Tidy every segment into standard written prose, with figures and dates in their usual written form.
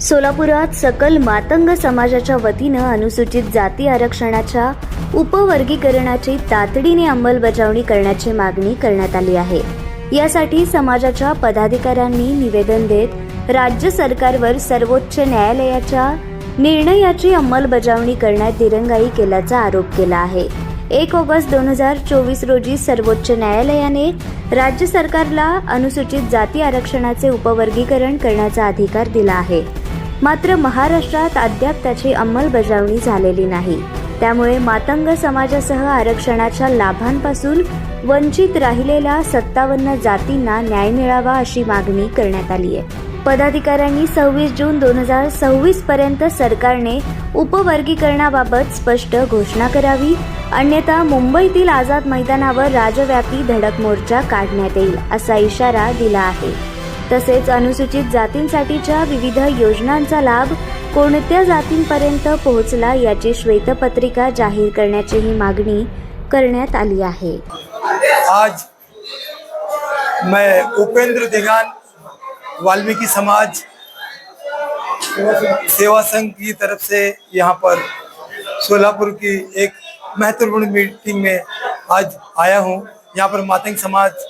सोलापुरात सकल मातंग समाजाच्या वतीनं अनुसूचित जाती आरक्षणाच्या उपवर्गीकरणाची तातडीने अंमलबजावणी करण्याची मागणी करण्यात आली आहे। यासाठी समाजाच्या पदाधिकाऱ्यांनी निवेदन देत राज्य सरकारवर सर्वोच्च न्यायालयाच्या निर्णयाची अंमलबजावणी करण्यात दिरंगाई केल्याचा आरोप केला आहे। 1 ऑगस्ट 2024 रोजी सर्वोच्च न्यायालयाने राज्य सरकारला अनुसूचित जाती आरक्षणाचे उपवर्गीकरण करण्याचा अधिकार दिला आहे। मात्र महाराष्ट्रात अद्याप त्याची अंमलबजावणी झालेली नाही। त्यामुळे मातंग समाजासह आरक्षणाच्या लाभांपासून वंचित राहिलेल्या 57 जातींना न्याय मिळावा अशी मागणी करण्यात आली आहे। पदाधिकाऱ्यांनी 26 जून 2026 पर्यंत सरकारने उपवर्गीकरणाबाबत स्पष्ट घोषणा करावी, अन्यथा मुंबईतील आझाद मैदानावर राज्यव्यापी धडक मोर्चा काढण्यात येईल असा इशारा दिला आहे। तसेच अनुसूचित जातींसाठीच्या विविध योजनांचा लाभ कोणत्या जातींपर्यंत पोहोचला याची श्वेतपत्रिका जाहीर करण्याचीही मागणी करण्यात आली आहे। आज मैं उपेंद्र दिगान वाल्मीकि समाज सेवा संघ की तरफ से यहाँ पर सोलापुर की एक महत्वपूर्ण मीटिंग में आज आया हूँ। यहाँ पर मातंग समाज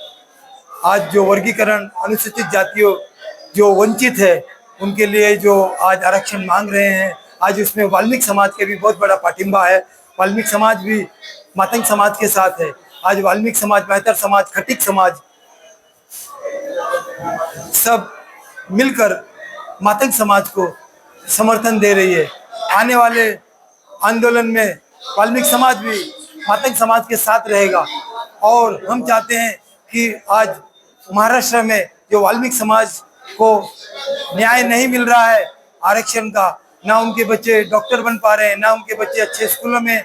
आज जो वर्गीकरण अनुसूचित जातियों जो वंचित है उनके लिए जो आज आरक्षण मांग रहे हैं, आज उसमें वाल्मीकि समाज के भी बहुत बड़ा पाठिंबा है। वाल्मीकि समाज भी मातंग समाज के साथ है। आज वाल्मीकि समाज, मेहतर समाज, खटीक समाज सब मिलकर मातंग समाज को समर्थन दे रही है। आने वाले आंदोलन में वाल्मीकि समाज भी मातंग समाज के साथ रहेगा और हम चाहते हैं कि आज महाराष्ट्र में जो वाल्मीकि समाज को न्याय नहीं मिल रहा है आरक्षण का, ना उनके बच्चे डॉक्टर बन पा रहे हैं, ना उनके बच्चे अच्छे स्कूलों में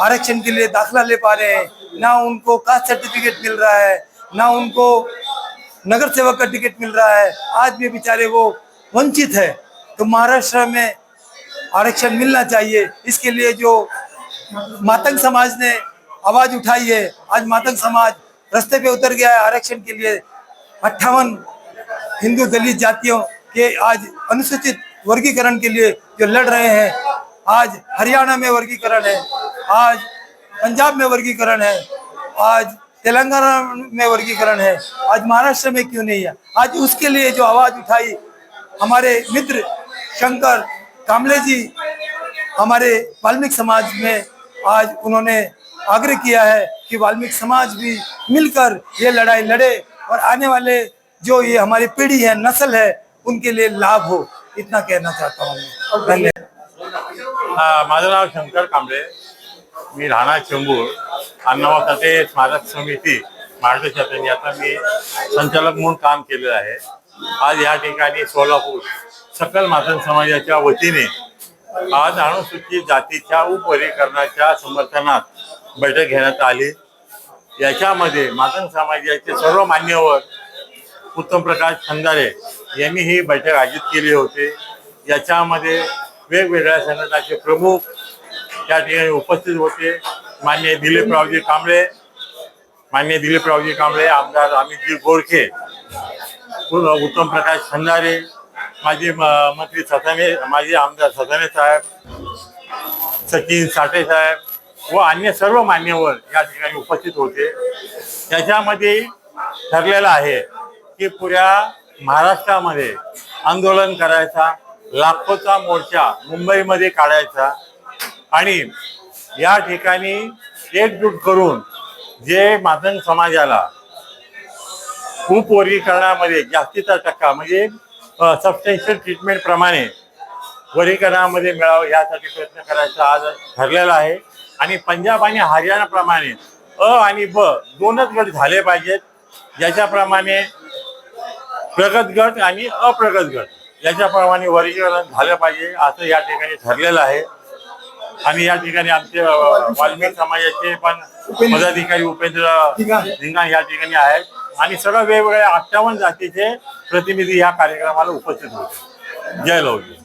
आरक्षण के लिए दाखला ले पा रहे हैं, ना उनको कास्ट सर्टिफिकेट मिल रहा है, ना उनको नगर सेवक का टिकट मिल रहा है। आज भी बेचारे वो वंचित है। तो महाराष्ट्र में आरक्षण मिलना चाहिए। इसके लिए जो मातंग समाज ने आवाज उठाई है, आज मातंग समाज रास्ते पे उतर गया है आरक्षण के लिए। 58 हिंदू दलित जातियों के आज अनुसूचित वर्गीकरण के लिए जो लड़ रहे हैं, आज हरियाणा में वर्गीकरण है, आज पंजाब में वर्गीकरण है, आज तेलंगाना में वर्गीकरण है, आज महाराष्ट्र में क्यों नहीं है? आज उसके लिए जो आवाज उठाई हमारे मित्र शंकर कामले जी, हमारे वाल्मीकि समाज में आज उन्होंने आग्रह किया है कि वाल्मीकि समाज भी मिलकर ये लड़ाई लड़े और आने वाले जो ये हमारी पीढ़ी है, नस्ल है, उनके लिए लाभ हो। इतना कहना चाहता हूँ। धन्यवाद। माझं नाव शंकर कांबळे, मी राहणार चेंबूर। अण्णाभाऊ साठे स्मारक समिती महाराष्ट्र शासनाने आता मी संचालक म्हणून काम केलेलं आहे। आज या ठिकाणी सोलापूर सकल मातंग समाजाच्या वतीने आज अनुसूचित जातीच्या उपवर्गीकरणाच्या समर्थनात बैठक घेण्यात आली। याच्यामध्ये मातंग समाजाचे सर्व मान्यवर उत्तम प्रकाश खंदारे यांनी ही बैठक आयोजित केली होती। याच्यामध्ये वेगवेगळ्या संघटनाचे प्रमुख या ठिकाणी उपस्थित होते। माननीय दिलीपरावजी कांबळे, आमदार अमितजी गोरखे, उत्तम प्रकाश खंदारे, माजी मंत्री माजी आमदार ससाने साहेब, सचिन साठे साहेब व अन्य सर्व मान्यवर या ठिकाणी उपस्थित होते। त्याच्यामध्ये ठरलेलं आहे की पुऱ्या महाराष्ट्रामध्ये आंदोलन करायचा, लाखोचा मोर्चा मुंबईमध्ये काढायचा आणि या ठिकाणी एकजूट करून जे मातंग समाजाला उपवर्गीकरणामध्ये जास्तीचा टक्का म्हणजे सबस्टेन्शियल ट्रीटमेंट प्रमाणे वर्गीकरणामध्ये मिळावं यासाठी प्रयत्न करायचा आज ठरलेला आहे। आणि पंजाब आणि हरियाणाप्रमाणे अ आणि ब दोनच गट झाले पाहिजेत, ज्याच्याप्रमाणे प्रगत गट आणि अप्रगत गट याच्याप्रमाणे वर्गीकरण झालं पाहिजे असं या ठिकाणी ठरलेलं आहे। आणि या ठिकाणी आमचे वाल्मीकि समाजाचे पण पदाधिकारी उपेंद्र दिगान या ठिकाणी आहेत आणि सर्व वेगवेगळ्या 58 जातीचे प्रतिनिधी या कार्यक्रमाला उपस्थित होते। जय लवजी।